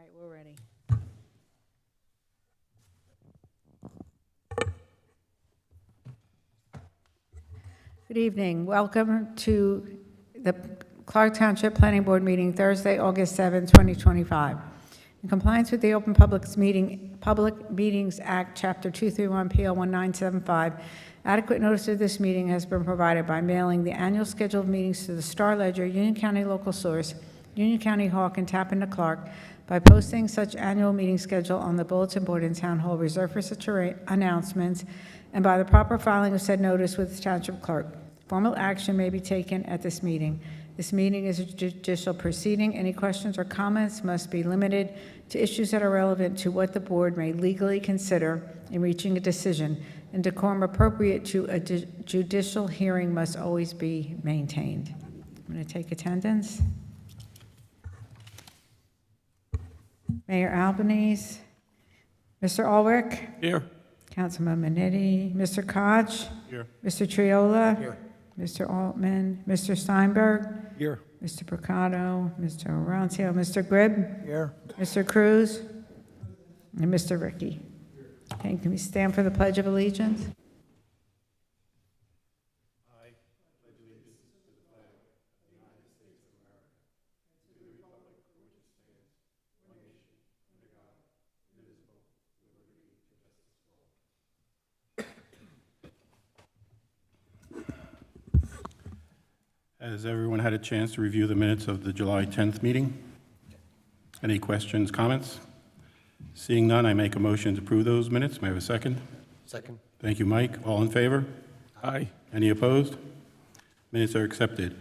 right, we're ready. Good evening. Welcome to the Clark Township Planning Board meeting Thursday, August 7, 2025. In compliance with the Open Public Meetings Act, Chapter 231, PL 1975, adequate notice of this meeting has been provided by mailing the annual schedule of meetings to the Star Ledger, Union County Local Source, Union County Hawk, and Tappan to Clark, by posting such annual meeting schedule on the bulletin board in Town Hall reserved for such announcements, and by the proper filing of said notice with the Township Clerk. Formal action may be taken at this meeting. This meeting is a judicial proceeding. Any questions or comments must be limited to issues that are relevant to what the board may legally consider in reaching a decision, and decorum appropriate to a judicial hearing must always be maintained. I'm going to take attendance. Mayor Albanese, Mr. Ulrich. Here. Councilman Minetti, Mr. Koch. Here. Mr. Triola. Here. Mr. Altman, Mr. Steinberg. Here. Mr. Procado, Mr. Oroncio, Mr. Gribb. Here. Mr. Cruz. And Mr. Ricky. Okay, can we stand for the Pledge of Allegiance? Has everyone had a chance to review the minutes of the July 10th meeting? Any questions, comments? Seeing none, I make a motion to approve those minutes. May I have a second? Second. Thank you, Mike. All in favor? Aye. Any opposed? Minutes are accepted.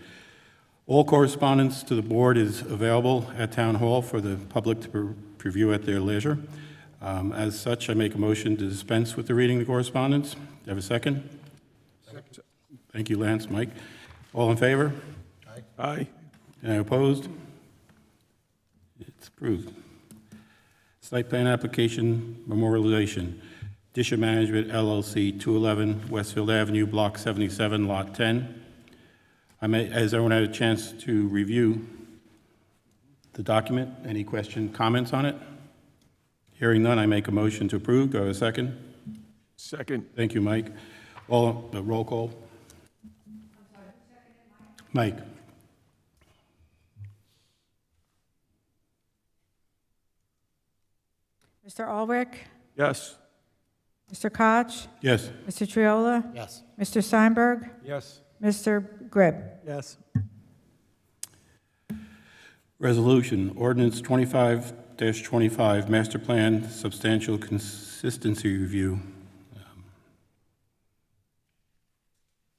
All correspondence to the board is available at Town Hall for the public to review at their leisure. As such, I make a motion to dispense with the reading of the correspondence. Do you have a second? Second. Thank you, Lance. Mike? All in favor? Aye. Aye. Any opposed? It's approved. Site plan application memorialization. Disha Management LLC, 211 Westfield Avenue, Block 77, Lot 10. Has everyone had a chance to review the document? Any questions, comments on it? Hearing none, I make a motion to approve. Do I have a second? Second. Thank you, Mike. Roll call. Mike. Mr. Ulrich, Yes. Mr. Koch, Yes. Mr. Triola, Yes. Mr. Steinberg, Yes. Mr. Gribb. Yes. Resolution, ordinance 25-25, master plan substantial consistency review.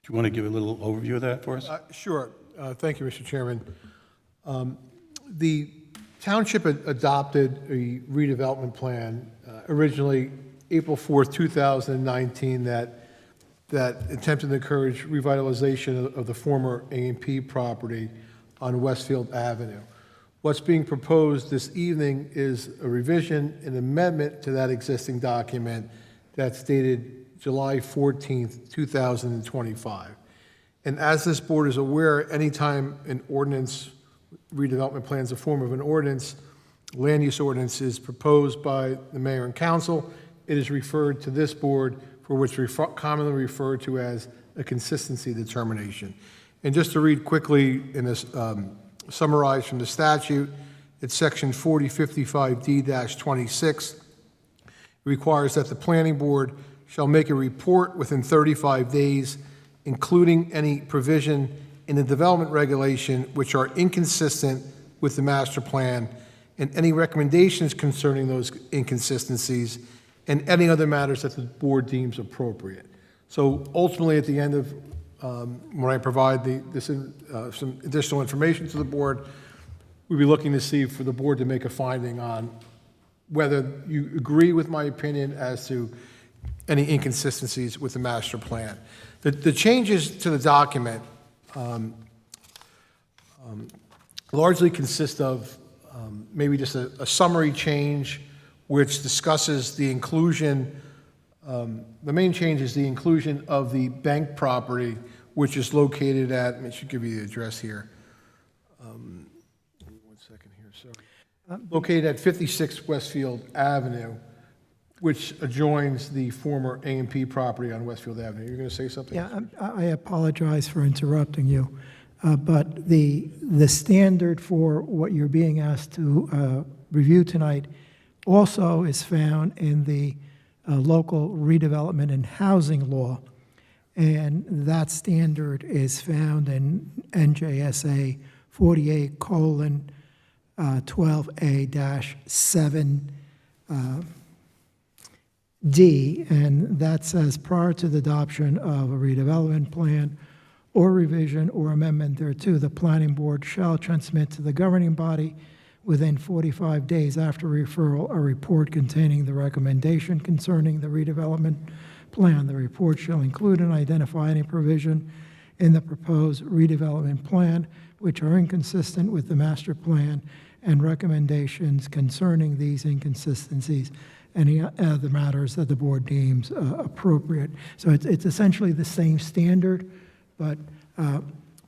Do you want to give a little overview of that for us? Sure. Thank you, Mr. Chairman. The township adopted a redevelopment plan originally April 4th, 2019, that attempted to encourage revitalization of the former A&P property on Westfield Avenue. What's being proposed this evening is a revision, an amendment to that existing document that's dated July 14th, 2025. And as this board is aware, anytime an ordinance, redevelopment plan is a form of an ordinance, land use ordinance is proposed by the mayor and council, it is referred to this board for which commonly referred to as a consistency determination. And just to read quickly in this, summarize from the statute, it's section 4055D-26. It requires that the planning board shall make a report within 35 days, including any provision in the development regulation which are inconsistent with the master plan, and any recommendations concerning those inconsistencies, and any other matters that the board deems appropriate. So ultimately, at the end of when I provide some additional information to the board, we'll be looking to see for the board to make a finding on whether you agree with my opinion as to any inconsistencies with the master plan. The changes to the document largely consist of maybe just a summary change which discusses the inclusion, the main change is the inclusion of the bank property, which is located at, I should give you the address here. 1 second here, sorry. located at 56 Westfield Avenue, which adjoins the former A&P property on Westfield Avenue. You're going to say something? Yeah, I apologize for interrupting you, but the standard for what you're being asked to review tonight also is found in the local redevelopment and housing law, and that standard is found in NJSA 48:12A-7. D, and that says prior to the adoption of a redevelopment plan or revision or amendment thereto, the planning board shall transmit to the governing body within 45 days after referral a report containing the recommendation concerning the redevelopment plan. The report shall include and identify any provision in the proposed redevelopment plan which are inconsistent with the master plan and recommendations concerning these inconsistencies, any other matters that the board deems appropriate. So it's essentially the same standard, but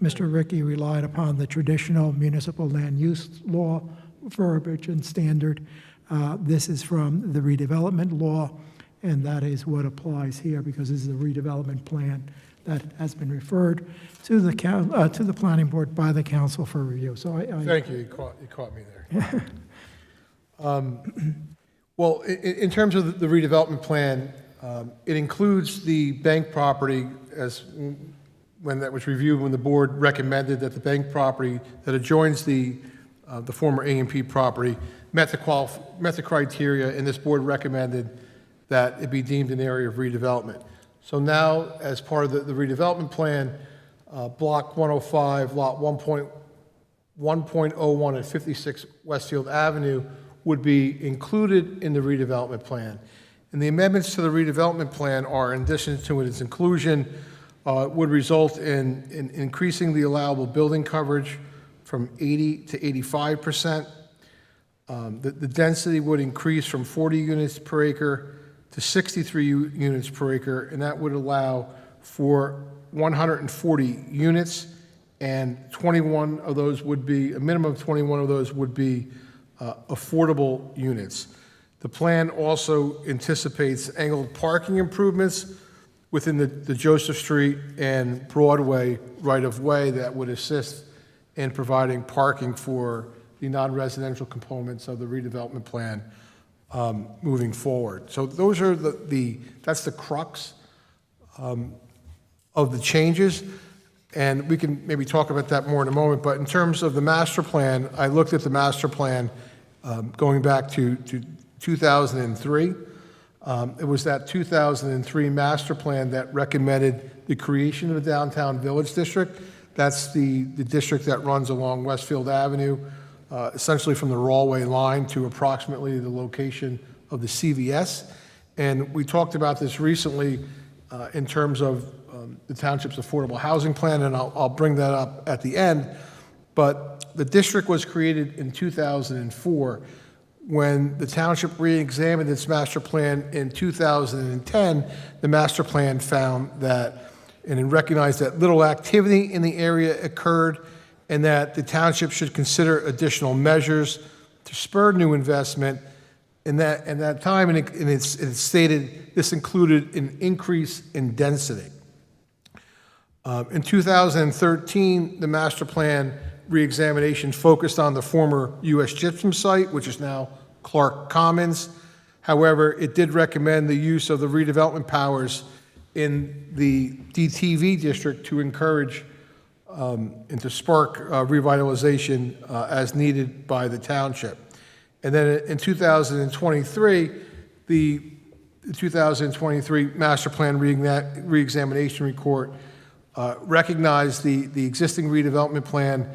Mr. Ricky relied upon the traditional municipal land use law verbiage and standard. This is from the redevelopment law, and that is what applies here because this is a redevelopment plan that has been referred to the planning board by the council for review. So Thank you. You caught me there. Well, in terms of the redevelopment plan, it includes the bank property as when that was reviewed, when the board recommended that the bank property that adjoins the former A&P property met the criteria, and this board recommended that it be deemed an area of redevelopment. So now, as part of the redevelopment plan, Block 105, Lot 1.01 at 56 Westfield Avenue would be included in the redevelopment plan. And the amendments to the redevelopment plan are, in addition to its inclusion, would result in increasing the allowable building coverage from 80 to 85%. The density would increase from 40 units per acre to 63 units per acre, and that would allow for 140 units, and 21 of those would be, a minimum of 21 of those would be affordable units. The plan also anticipates angled parking improvements within the Joseph Street and Broadway right-of-way that would assist in providing parking for the non-residential components of the redevelopment plan moving forward. So those are that's the crux of the changes, and we can maybe talk about that more in a moment. But in terms of the master plan, I looked at the master plan going back to 2003. It was that 2003 master plan that recommended the creation of a downtown village district. That's the district that runs along Westfield Avenue, essentially from the Rawway line to approximately the location of the CVS. And we talked about this recently in terms of the township's affordable housing plan, and I'll bring that up at the end. But the district was created in 2004. When the township re-examined its master plan in 2010, the master plan found that, and it recognized that little activity in the area occurred, and that the township should consider additional measures to spur new investment. In that time, and it stated this included an increase in density. In 2013, the master plan reexamination focused on the former U.S. Gypsum site, which is now Clark Commons. However, it did recommend the use of the redevelopment powers in the DTV district to encourage and to spark revitalization as needed by the township. And then in 2023, the 2023 master plan reexamination report recognized the existing redevelopment plan,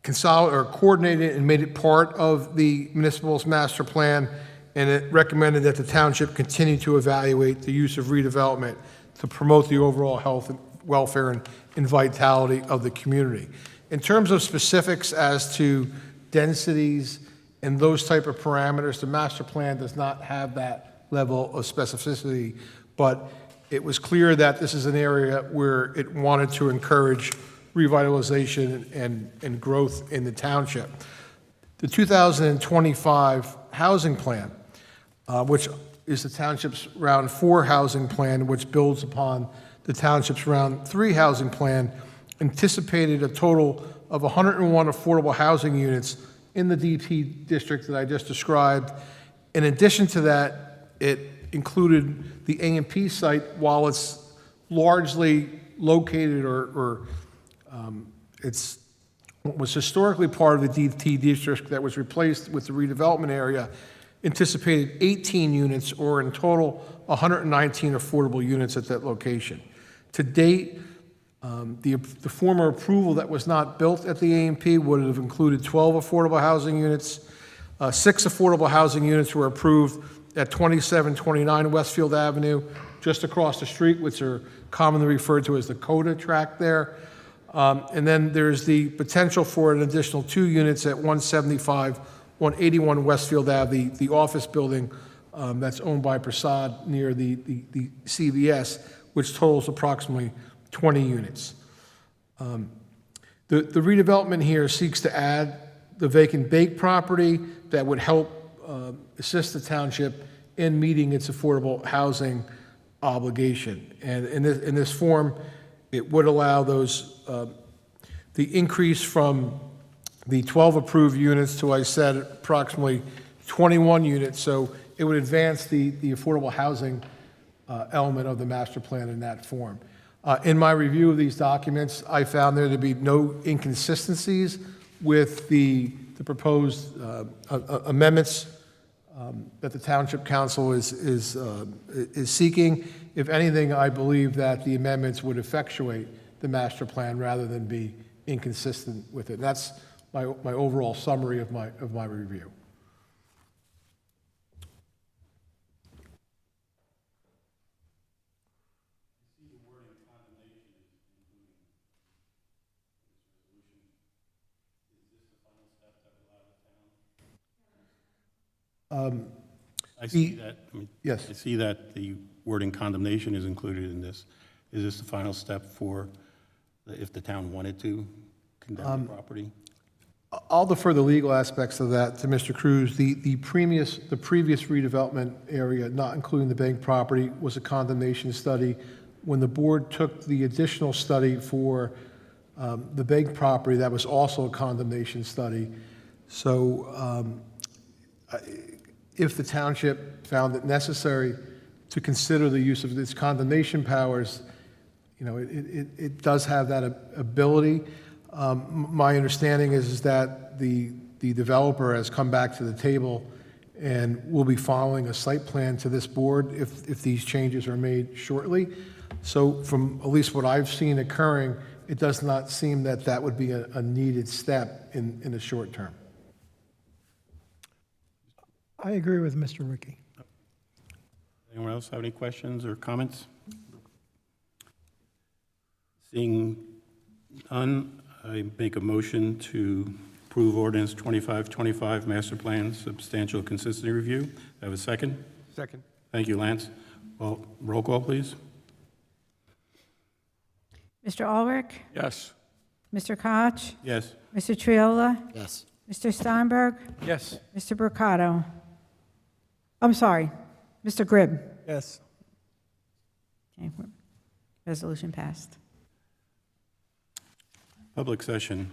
coordinated and made it part of the municipal's master plan, and it recommended that the township continue to evaluate the use of redevelopment to promote the overall health and welfare and vitality of the community. In terms of specifics as to densities and those type of parameters, the master plan does not have that level of specificity, but it was clear that this is an area where it wanted to encourage revitalization and growth in the township. the 2025 housing plan, which is the township's Round 4 housing plan, which builds upon the township's Round 3 housing plan, anticipated a total of 101 affordable housing units in the DP district that I just described. In addition to that, it included the A&P site. While it's largely located it's what was historically part of the DT district that was replaced with the redevelopment area, anticipated 18 units, or in total 119 affordable units at that location. To date, the former approval that was not built at the A&P would have included 12 affordable housing units. 6 affordable housing units were approved at 2729 Westfield Avenue, just across the street, which are commonly referred to as the CODA tract there. And then there's the potential for an additional 2 units at 175, 181 Westfield Ave, the office building that's owned by Prasad near the CVS, which totals approximately 20 units. The redevelopment here seeks to add the vacant bake property that would help assist the township in meeting its affordable housing obligation. And in this form, it would allow those, the increase from the 12 approved units to, I said, approximately 21 units. So it would advance the affordable housing element of the master plan in that form. In my review of these documents, I found there to be no inconsistencies with the proposed amendments that the Township Council is seeking. If anything, I believe that the amendments would effectuate the master plan rather than be inconsistent with it. And that's my overall summary of my review. I see that, Yes. I see that the wording condemnation is included in this. Is this the final step for, if the town wanted to condemn the property? I'll defer the legal aspects of that to Mr. Cruz. The previous redevelopment area, not including the bank property, was a condemnation study. When the board took the additional study for the bank property, that was also a condemnation study. So if the township found it necessary to consider the use of its condemnation powers, you know, it does have that ability. My understanding is that the developer has come back to the table and will be following a site plan to this board if these changes are made shortly. So from at least what I've seen occurring, it does not seem that that would be a needed step in the short term. I agree with Mr. Ricky. Anyone else have any questions or comments? Seeing none, I make a motion to approve ordinance 2525 master plan substantial consistency review. Have a second? Second. Thank you, Lance. Well, roll call, please. Mr. Ulrich? Yes. Mr. Koch? Yes. Mr. Triola? Yes. Mr. Steinberg? Yes. Mr. Brocato? I'm sorry, Mr. Gribb? Yes. Okay, resolution passed. Public session.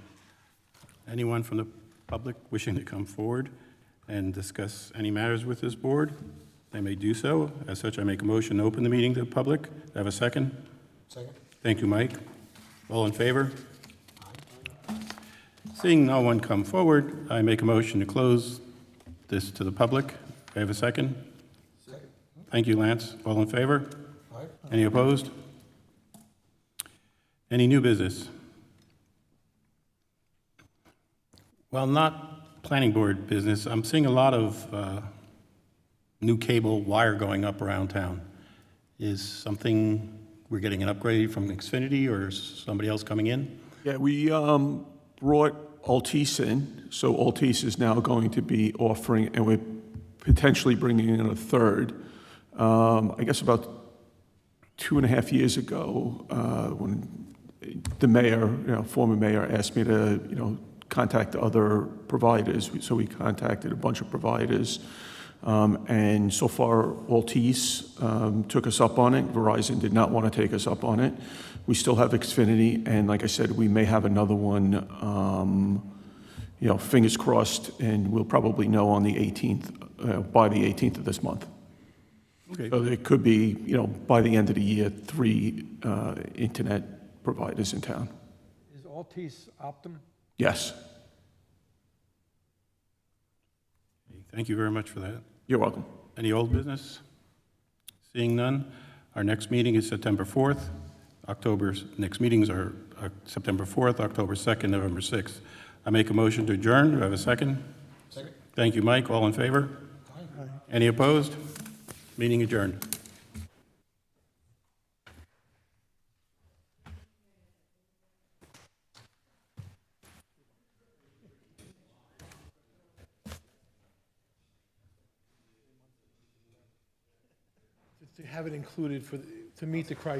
Anyone from the public wishing to come forward and discuss any matters with this board, they may do so. As such, I make a motion to open the meeting to the public. Do I have a second? Second. Thank you, Mike. All in favor? Seeing no one come forward, I make a motion to close this to the public. Do I have a second? Second. Thank you, Lance. All in favor? Aye. Any opposed? Any new business? Well, not planning board business. I'm seeing a lot of new cable wire going up around town. Is something, we're getting an upgrade from Xfinity or is somebody else coming in? Yeah, we brought Altice in, so Altice is now going to be offering, and we're potentially bringing in a third. I guess about 2.5 years ago, when the mayor, former mayor, asked me to, contact other providers. So we contacted a bunch of providers. And so far, Altice took us up on it. Verizon did not want to take us up on it. We still have Xfinity, and like I said, we may have another one, fingers crossed, and we'll probably know on the 18th, by the 18th of this month. Okay. So there could be, by the end of the year, 3 internet providers in town. Is Altice Optum? Yes, Thank you very much for that. you're welcome. Any old business? Seeing none, our next meeting is September 4th. Next meetings are September 4th, October 2nd, November 6th. I make a motion to adjourn. Do I have a second? Second. Thank you, Mike. All in favor? Aye. Any opposed? Meeting adjourned. To have it included to meet the criteria